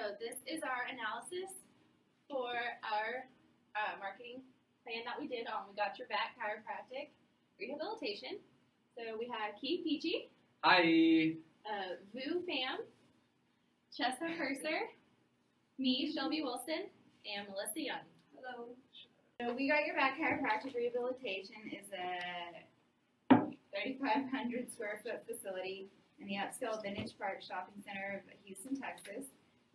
So this is our analysis for our marketing plan that we did on We Got Your Back Chiropractic Rehabilitation. So we have Keith Peachy. Hi. Vu Pham, Chessa Herser, me, Shelby Wilson, and Melissa Young. Hello. So We Got Your Back Chiropractic Rehabilitation is a 3,500 square foot facility in the upscale Vintage Park Shopping Center of Houston, Texas.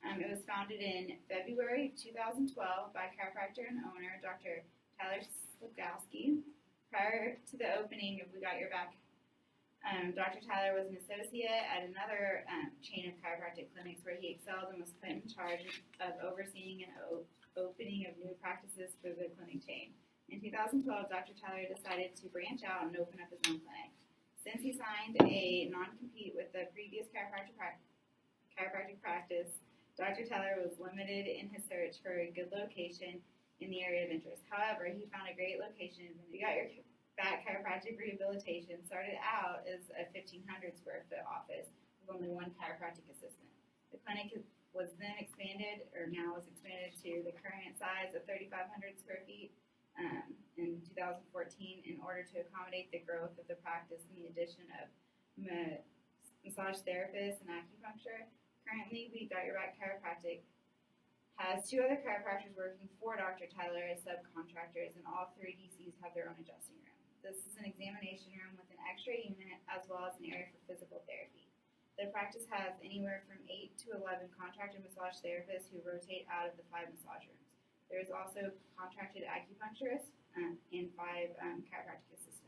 It was founded in February 2012 by chiropractor and owner Dr. Tyler Slugowski. Prior to the opening of We Got Your Back, Dr. Tyler was an associate at another chain of chiropractic clinics where he excelled and was put in charge of overseeing and opening of new practices for the clinic chain. In 2012, Dr. Tyler decided to branch out and open up his own clinic. Since he signed a non-compete with the previous chiropractic practice, Dr. Tyler was limited in his search for a good location in the area of interest. However, he found a great location. We Got Your Back Chiropractic Rehabilitation started out as a 1,500 square foot office with only one chiropractic assistant. The clinic was then expanded, or now is expanded to the current size of 3,500 square feet in 2014 in order to accommodate the growth of the practice and the addition of massage therapists and acupuncture. Currently, We Got Your Back Chiropractic has 2 other chiropractors working for Dr. Tyler as subcontractors, and all 3 DCs have their own adjusting room. This is an examination room with an x-ray unit as well as an area for physical therapy. The practice has anywhere from 8 to 11 contracted massage therapists who rotate out of the 5 massage rooms. There is also contracted acupuncturists and 5 chiropractic assistants.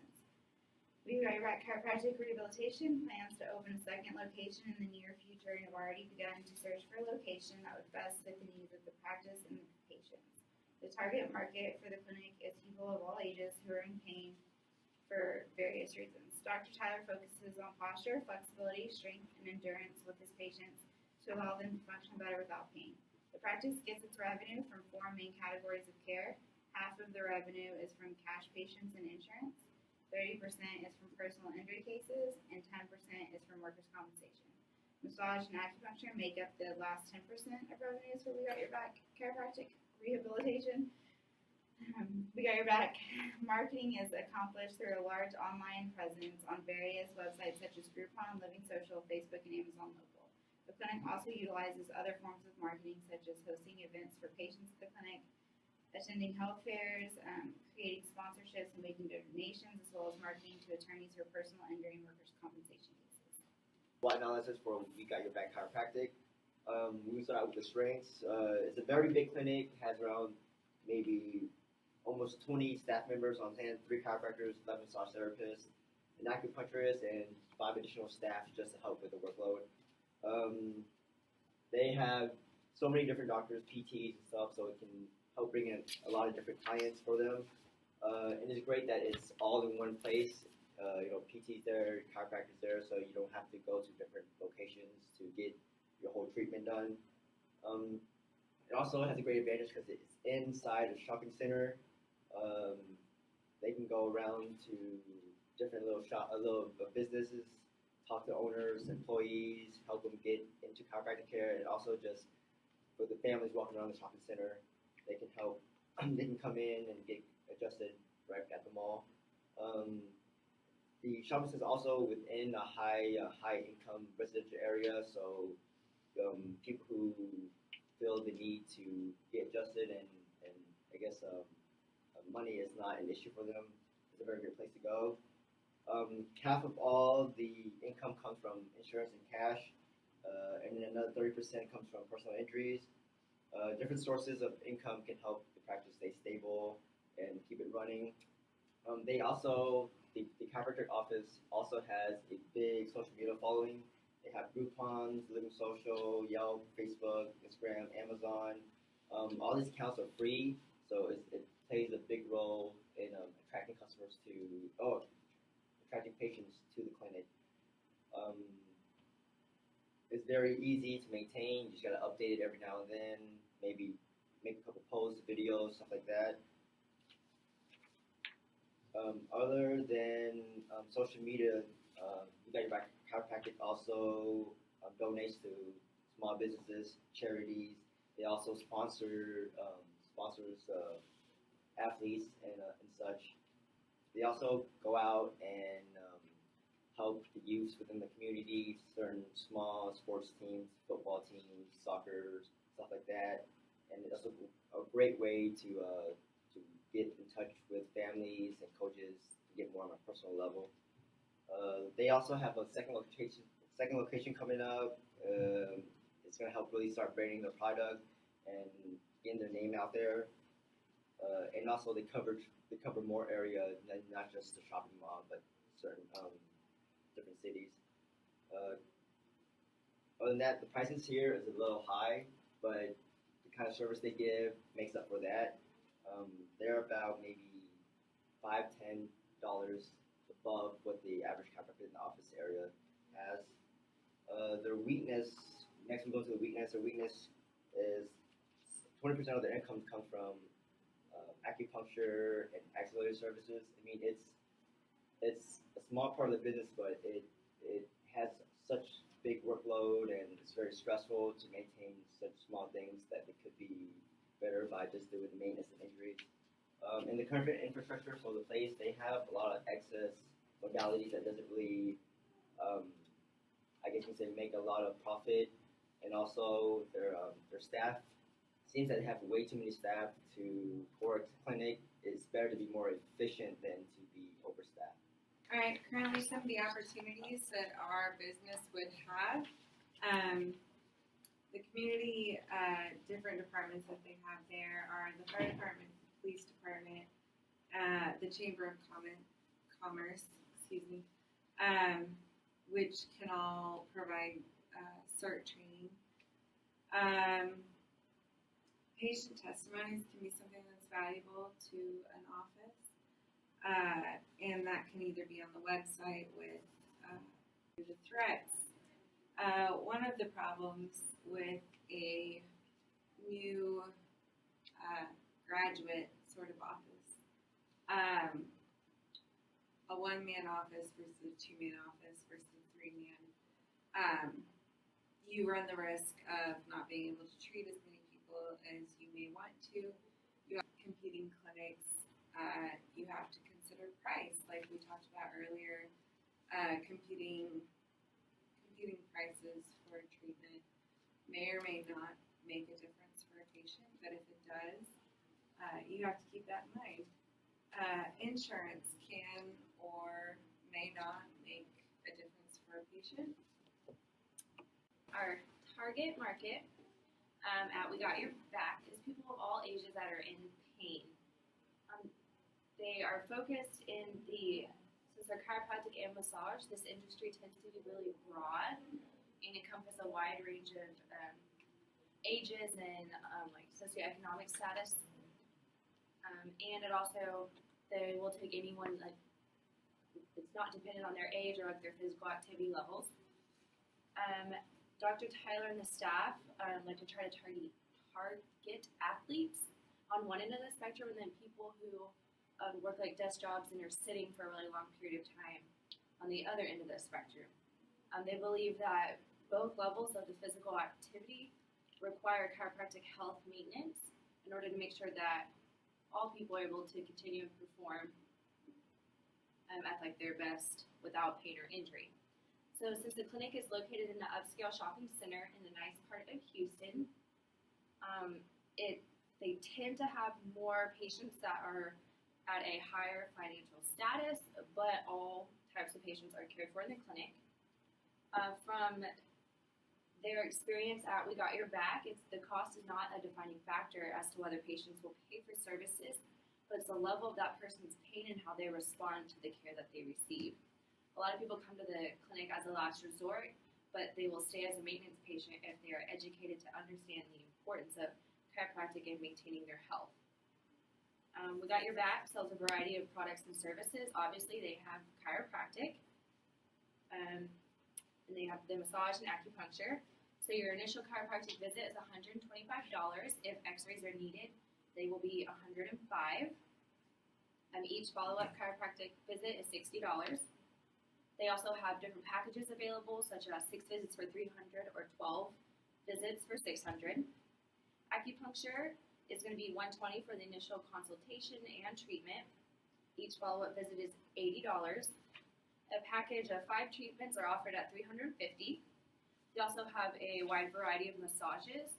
We Got Your Back Chiropractic Rehabilitation plans to open a second location in the near future and have already begun to search for a location that would best fit the needs of the practice and the patients. The target market for the clinic is people of all ages who are in pain for various reasons. Dr. Tyler focuses on posture, flexibility, strength, and endurance with his patients to allow them to function better without pain. The practice gets its revenue from 4 main categories of care. Half of the revenue is from cash patients and insurance, 30% is from personal injury cases, and 10% is from workers' compensation. Massage and acupuncture make up the last 10% of revenues for We Got Your Back Chiropractic Rehabilitation. We Got Your Back marketing is accomplished through a large online presence on various websites such as Groupon, Living Social, Facebook, and Amazon Local. The clinic also utilizes other forms of marketing such as hosting events for patients at the clinic, attending health fairs, creating sponsorships, and making donations, as well as marketing to attorneys for personal injury and workers' compensation cases. What analysis for We Got Your Back Chiropractic? We start out with the strengths. It's a very big clinic, has around maybe almost 20 staff members on hand, 3 chiropractors, 11 massage therapists, an acupuncturist, and 5 additional staff just to help with the workload. They have so many different doctors, PTs and stuff, so it can help bring in a lot of different clients for them. And it's great that it's all in one place. PT's there, chiropractor's there, so you don't have to go to different locations to get your whole treatment done. It also has a great advantage because it's inside a shopping center. They can go around to different little businesses, talk to owners, employees, help them get into chiropractic care, and also just for the families walking around the shopping center, they can help. They can come in and get adjusted right at the mall. The shopping center is also within a high income residential area, so people who feel the need to get adjusted and I guess money is not an issue for them. It's a very good place to go. Half of all the income comes from insurance and cash, and then another 30% comes from personal injuries. Different sources of income can help the practice stay stable and keep it running. The chiropractic office also has a big social media following. They have Groupons, Living Social, Yelp, Facebook, Instagram, Amazon. All these accounts are free, so it plays a big role in attracting patients to the clinic. It's very easy to maintain. You just gotta update it every now and then. Maybe make a couple posts, videos, stuff like that. Other than social media, We Got Your Back Chiropractic also donates to small businesses, charities. They also sponsors athletes and such. They also go out and help the youth within the community, certain small sports teams, football teams, soccer, stuff like that. And it's also a great way to get in touch with families and coaches to get more on a personal level. They also have a second location coming up. It's gonna help really start branding their product and getting their name out there. And also they cover more area, not just the shopping mall, but certain different cities. Uh, Other than that, the prices here is a little high, but the kind of service they give makes up for that. They're about maybe $5-10 above what the average chiropractor in the office area has. Their weakness. Next, we go to the weakness. Their weakness is 20% of their income comes from acupuncture and axillary services. I mean, it's a small part of the business, but it has such big workload and it's very stressful to maintain such small things that it could be better by just doing maintenance and injuries. In the current infrastructure for the place, they have a lot of excess modalities that doesn't really, I guess you can say, make a lot of profit, and also their staff seems that they have way too many staff for a clinic. It's better to be more efficient than to be overstaffed. All right, currently some of the opportunities that our business would have, the community, different departments that they have there are the fire department, police department, the Chamber of Commerce, which can all provide CERT training. Patient testimonies can be something that's valuable to an office, and that can either be on the website with the threats. One of the problems with a new graduate sort of office, a one-man office versus a two-man office versus a three-man, you run the risk of not being able to treat as many people as you may want to. You have competing clinics. You have to consider price, like we talked about earlier. Competing prices for treatment may or may not make a difference for a patient, but if it does, you have to keep that in mind. Insurance can or may not make a difference for a patient. Our target market at We Got Your Back is people of all ages that are in pain. They are focused in since they're chiropractic and massage, this industry tends to be really broad and encompass a wide range of ages and like socioeconomic status. And it also, they will take anyone, like, it's not dependent on their age or like their physical activity levels. Dr. Tyler and the staff like to try to target athletes on one end of the spectrum, and then people who work like desk jobs and are sitting for a really long period of time on the other end of the spectrum. They believe that both levels of the physical activity require chiropractic health maintenance in order to make sure that all people are able to continue to perform at like their best without pain or injury. So since the clinic is located in the upscale shopping center in the nice part of Houston, they tend to have more patients that are at a higher financial status, but all types of patients are cared for in the clinic. From their experience at We Got Your Back, the cost is not a defining factor as to whether patients will pay for services, but it's the level of that person's pain and how they respond to the care that they receive. A lot of people come to the clinic as a last resort, but they will stay as a maintenance patient if they are educated to understand the importance of chiropractic and maintaining their health. We Got Your Back sells a variety of products and services. Obviously, they have chiropractic, and they have the massage and acupuncture. So your initial chiropractic visit is $125. If x-rays are needed, they will be $105. Each follow-up chiropractic visit is $60. They also have different packages available, such as 6 visits for $300 or 12 visits for $600. Acupuncture is going to be $120 for the initial consultation and treatment. Each follow-up visit is $80. A package of 5 treatments are offered at $350. They also have a wide variety of massages.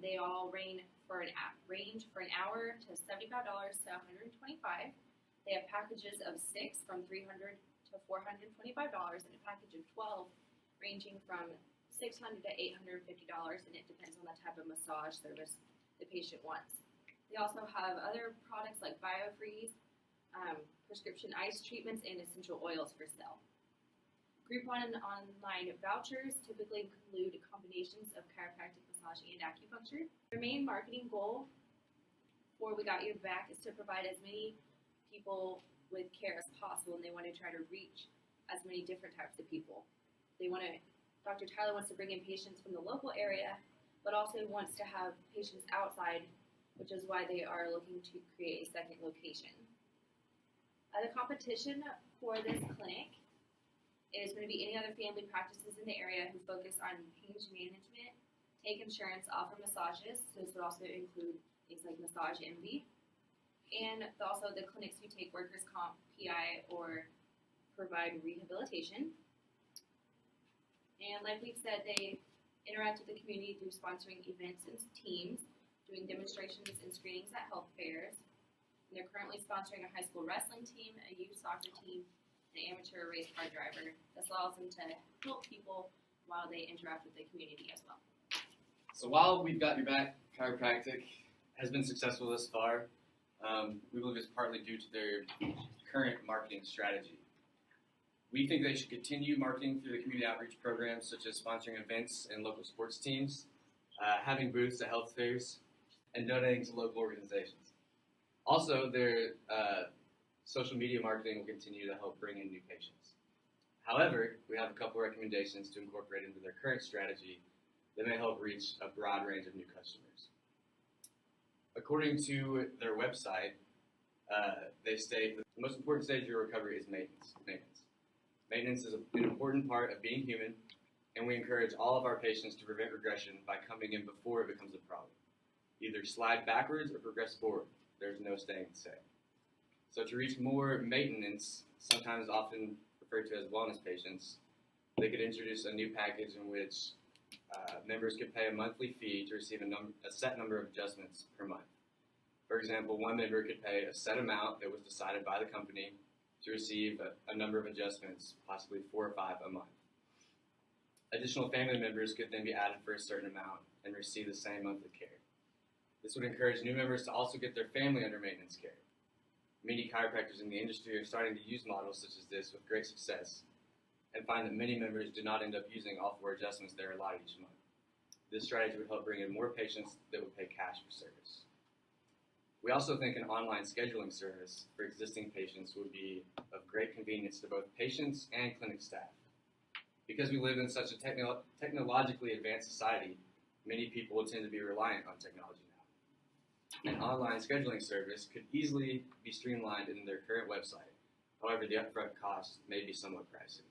They all range for an hour to $75 to $125. They have packages of 6 from $300 to $425, and a package of 12 ranging from $600 to $850, and it depends on the type of massage service the patient wants. They also have other products like BioFreeze, prescription ice treatments, and essential oils for sale. Groupon and online vouchers typically include combinations of chiropractic, massage, and acupuncture. Their main marketing goal for We Got Your Back is to provide as many people with care as possible, and they want to try to reach as many different types of people. Dr. Tyler wants to bring in patients from the local area, but also wants to have patients outside, which is why they are looking to create a second location. The competition for this clinic is going to be any other family practices in the area who focus on pain management, take insurance, offer massages. So this would also include things like Massage Envy, and also the clinics who take workers' comp, PI, or provide rehabilitation. And like we've said, they interact with the community through sponsoring events and teams, doing demonstrations and screenings at health fairs. And they're currently sponsoring a high school wrestling team, a youth soccer team, an amateur race car driver. This allows them to help people while they interact with the community as well. So while We've Got Your Back Chiropractic has been successful thus far, we believe it's partly due to their current marketing strategy. We think they should continue marketing through the community outreach programs, such as sponsoring events and local sports teams, having booths at health fairs, and donating to local organizations. Also, their social media marketing will continue to help bring in new patients. However, we have a couple recommendations to incorporate into their current strategy that may help reach a broad range of new customers. According to their website, they state that the most important stage of your recovery is maintenance. Maintenance is an important part of being human, and we encourage all of our patients to prevent regression by coming in before it becomes a problem. Either slide backwards or progress forward. There's no staying the same. So to reach more maintenance, sometimes often referred to as wellness patients, they could introduce a new package in which members could pay a monthly fee to receive a set number of adjustments per month. For example, one member could pay a set amount that was decided by the company to receive a number of adjustments, possibly 4 or 5 a month. Additional family members could then be added for a certain amount and receive the same monthly care. This would encourage new members to also get their family under maintenance care. Many chiropractors in the industry are starting to use models such as this with great success and find that many members do not end up using all 4 adjustments they're allotted each month. This strategy would help bring in more patients that would pay cash for service. We also think an online scheduling service for existing patients would be of great convenience to both patients and clinic staff. Because we live in such a technologically advanced society, many people will tend to be reliant on technology now. An online scheduling service could easily be streamlined in their current website. However, the upfront cost may be somewhat pricey.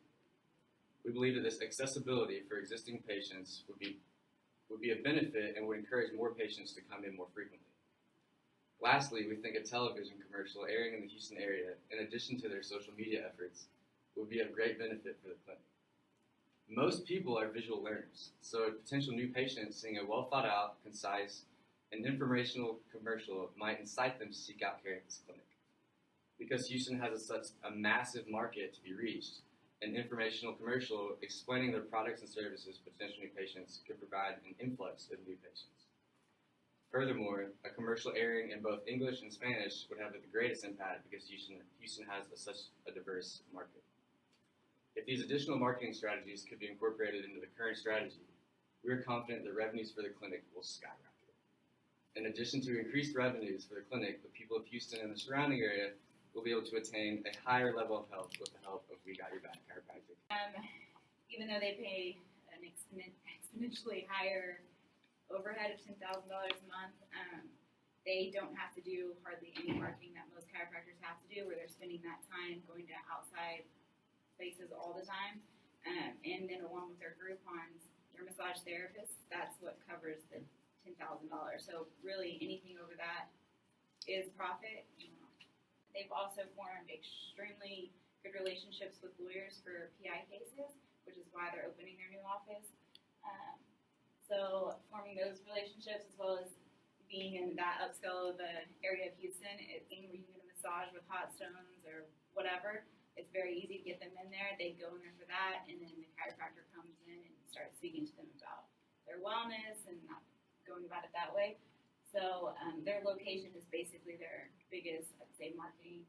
We believe that this accessibility for existing patients would be a benefit and would encourage more patients to come in more frequently. Lastly, we think a television commercial airing in the Houston area, in addition to their social media efforts, would be of great benefit for the clinic. Most people are visual learners, so a potential new patient seeing a well-thought-out, concise, and informational commercial might incite them to seek out care at this clinic. Because Houston has such a massive market to be reached, an informational commercial explaining their products and services to potential new patients could provide an influx of new patients. Furthermore, a commercial airing in both English and Spanish would have the greatest impact because Houston has such a diverse market. If these additional marketing strategies could be incorporated into the current strategy, we are confident that revenues for the clinic will skyrocket. In addition to increased revenues for the clinic, the people of Houston and the surrounding area will be able to attain a higher level of health with the help of We Got Your Back Chiropractic. Even though they pay an exponentially higher overhead of $10,000 a month, they don't have to do hardly any marketing that most chiropractors have to do, where they're spending that time going to outside places all the time. And then along with their Groupons, They're massage therapists. That's what covers the $10,000. So really, anything over that is profit. They've also formed extremely good relationships with lawyers for PI cases, which is why they're opening their new office. So forming those relationships, as well as being in that upscale of the area of Houston, where you can get a massage with hot stones or whatever, it's very easy to get them in there. They go in there for that, and then the chiropractor comes in and starts speaking to them about their wellness and not going about it that way. So their location is basically their biggest, I'd say, marketing